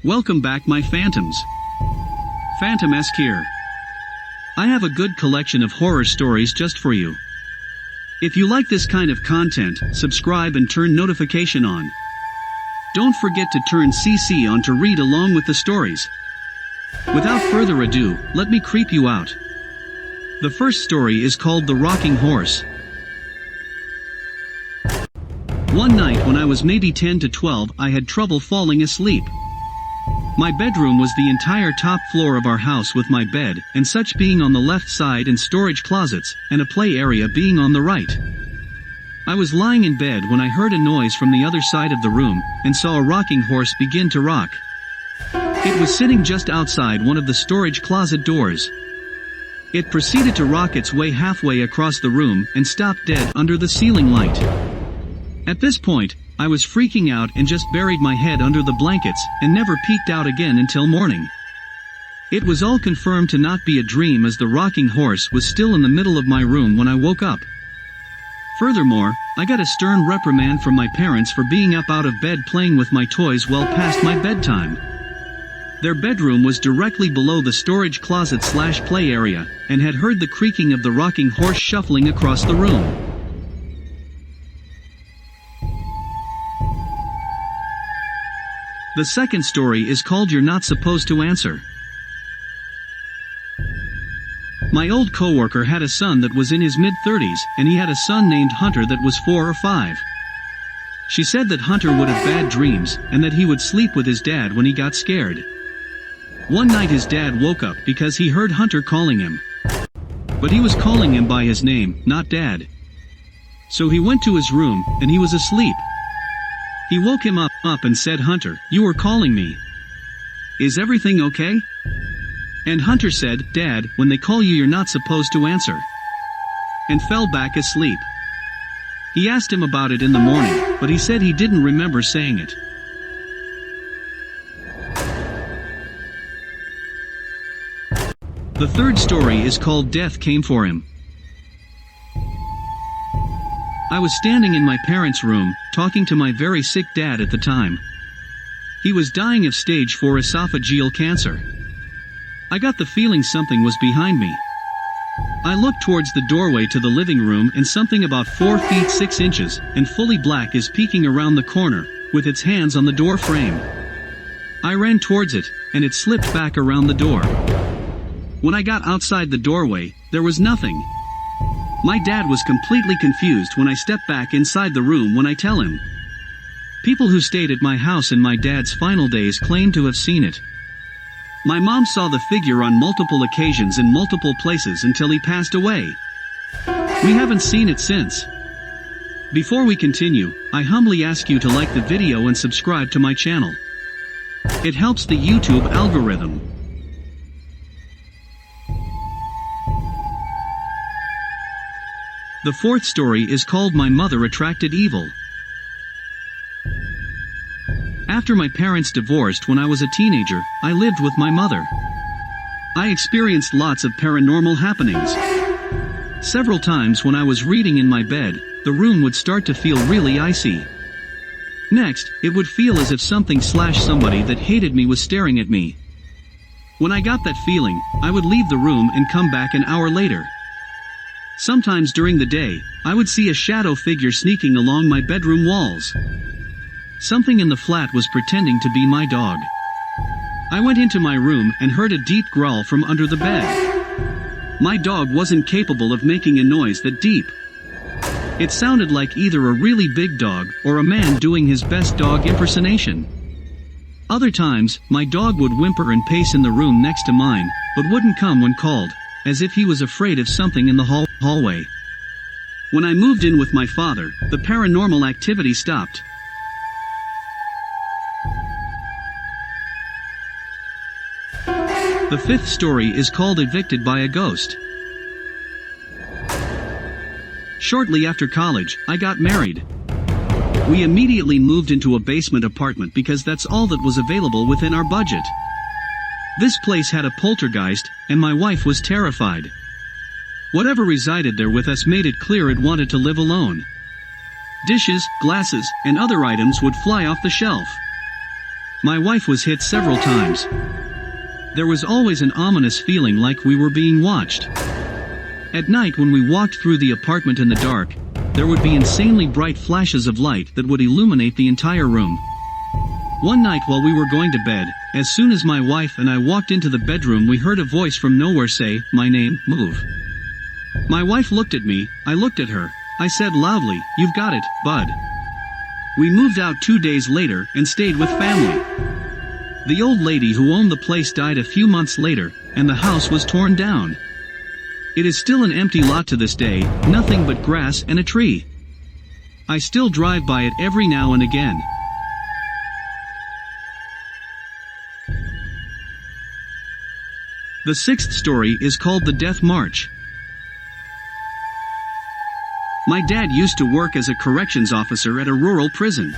Welcome back my phantoms. PhantoMask here. I have a good collection of horror stories just for you. If you like this kind of content, subscribe and turn notification on. Don't forget to turn CC on to read along with the stories. Without further ado, let me creep you out. The first story is called The Rocking Horse. One night when I was maybe 10 to 12, I had trouble falling asleep. My bedroom was the entire top floor of our house, with my bed and such being on the left side and storage closets and a play area being on the right. I was lying in bed when I heard a noise from the other side of the room and saw a rocking horse begin to rock. It was sitting just outside one of the storage closet doors. It proceeded to rock its way halfway across the room and stopped dead under the ceiling light. At this point, I was freaking out and just buried my head under the blankets and never peeked out again until morning. It was all confirmed to not be a dream, as the rocking horse was still in the middle of my room when I woke up. Furthermore, I got a stern reprimand from my parents for being up out of bed playing with my toys well past my bedtime. Their bedroom was directly below the storage closet/play area, and had heard the creaking of the rocking horse shuffling across the room. The second story is called You're Not Supposed to Answer. My old coworker had a son that was in his mid-30s, and he had a son named Hunter that was 4 or 5. She said that Hunter would have bad dreams, and that he would sleep with his dad when he got scared. One night his dad woke up because he heard Hunter calling him. But he was calling him by his name, not Dad. So he went to his room, and he was asleep. He woke him up and said, "Hunter, you were calling me. Is everything okay?" And Hunter said, "Dad, when they call you, you're not supposed to answer," and fell back asleep. He asked him about it in the morning, but he said he didn't remember saying it. The third story is called Death Came for Him. I was standing in my parents' room, talking to my very sick dad at the time. He was dying of stage 4 esophageal cancer. I got the feeling something was behind me. I looked towards the doorway to the living room, and something about 4 feet 6 inches, and fully black, is peeking around the corner, with its hands on the door frame. I ran towards it, and it slipped back around the door. When I got outside the doorway, there was nothing. My dad was completely confused when I stepped back inside the room. When I tell him, people who stayed at my house in my dad's final days claimed to have seen it. My mom saw the figure on multiple occasions in multiple places until he passed away. We haven't seen it since. Before we continue, I humbly ask you to like the video and subscribe to my channel. It helps the YouTube algorithm. The fourth story is called My Mother Attracted Evil. After my parents divorced when I was a teenager, I lived with my mother. I experienced lots of paranormal happenings. Several times when I was reading in my bed, the room would start to feel really icy. Next, it would feel as if somebody that hated me was staring at me. When I got that feeling, I would leave the room and come back an hour later. Sometimes during the day, I would see a shadow figure sneaking along my bedroom walls. Something in the flat was pretending to be my dog. I went into my room and heard a deep growl from under the bed. My dog wasn't capable of making a noise that deep. It sounded like either a really big dog or a man doing his best dog impersonation. Other times, my dog would whimper and pace in the room next to mine, but wouldn't come when called, as if he was afraid of something in the hallway. When I moved in with my father, the paranormal activity stopped. The fifth story is called Evicted by a Ghost. Shortly after college, I got married. We immediately moved into a basement apartment because that's all that was available within our budget. This place had a poltergeist, and my wife was terrified. Whatever resided there with us made it clear it wanted to live alone. Dishes, glasses, and other items would fly off the shelf. My wife was hit several times. There was always an ominous feeling like we were being watched. At night when we walked through the apartment in the dark, there would be insanely bright flashes of light that would illuminate the entire room. One night while we were going to bed, as soon as my wife and I walked into the bedroom, we heard a voice from nowhere say, "My name, move." My wife looked at me, I looked at her. I said loudly, "You've got it, bud." We moved out 2 days later and stayed with family. The old lady who owned the place died a few months later, and the house was torn down. It is still an empty lot to this day, nothing but grass and a tree. I still drive by it every now and again. The sixth story is called the Death March. My dad used to work as a corrections officer at a rural prison.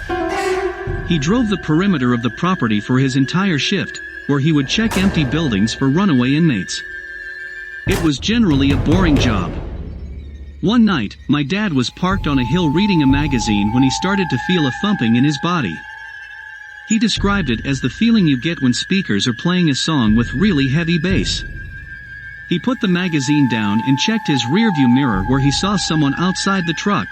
He drove the perimeter of the property for his entire shift, where he would check empty buildings for runaway inmates. It was generally a boring job. One night, my dad was parked on a hill reading a magazine when he started to feel a thumping in his body. He described it as the feeling you get when speakers are playing a song with really heavy bass. He put the magazine down and checked his rearview mirror where he saw someone outside the truck.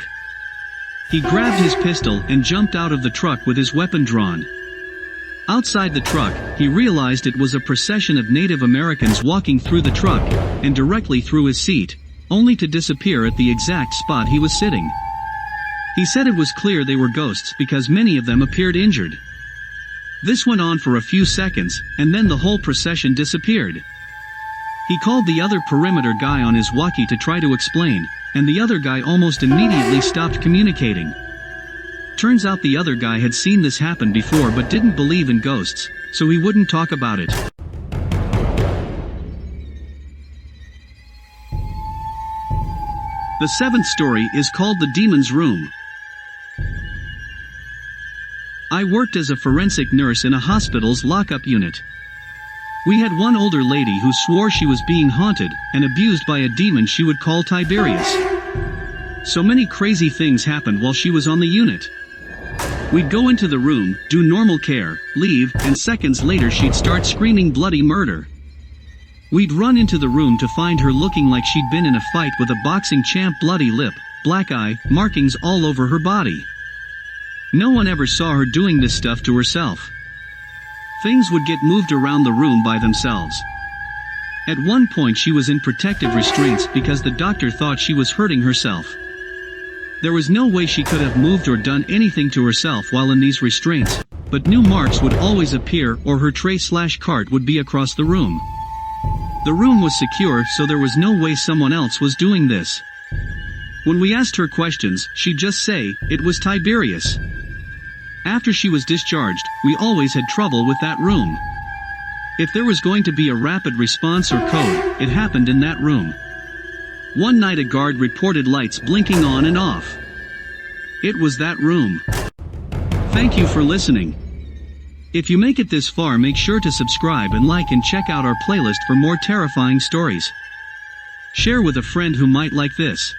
He grabbed his pistol and jumped out of the truck with his weapon drawn. Outside the truck, he realized it was a procession of Native Americans walking through the truck, and directly through his seat, only to disappear at the exact spot he was sitting. He said it was clear they were ghosts because many of them appeared injured. This went on for a few seconds, and then the whole procession disappeared. He called the other perimeter guy on his walkie to try to explain, and the other guy almost immediately stopped communicating. Turns out the other guy had seen this happen before but didn't believe in ghosts, so he wouldn't talk about it. The seventh story is called the Demon's Room. I worked as a forensic nurse in a hospital's lockup unit. We had one older lady who swore she was being haunted and abused by a demon she would call Tiberius. So many crazy things happened while she was on the unit. We'd go into the room, do normal care, leave, and seconds later she'd start screaming bloody murder. We'd run into the room to find her looking like she'd been in a fight with a boxing champ, bloody lip, black eye, markings all over her body. No one ever saw her doing this stuff to herself. Things would get moved around the room by themselves. At one point she was in protective restraints because the doctor thought she was hurting herself. There was no way she could have moved or done anything to herself while in these restraints, but new marks would always appear or her tray/cart would be across the room. The room was secure, so there was no way someone else was doing this. When we asked her questions, she'd just say, "It was Tiberius." After she was discharged, we always had trouble with that room. If there was going to be a rapid response or code, it happened in that room. One night a guard reported lights blinking on and off. It was that room. Thank you for listening. If you make it this far, make sure to subscribe and like and check out our playlist for more terrifying stories. Share with a friend who might like this.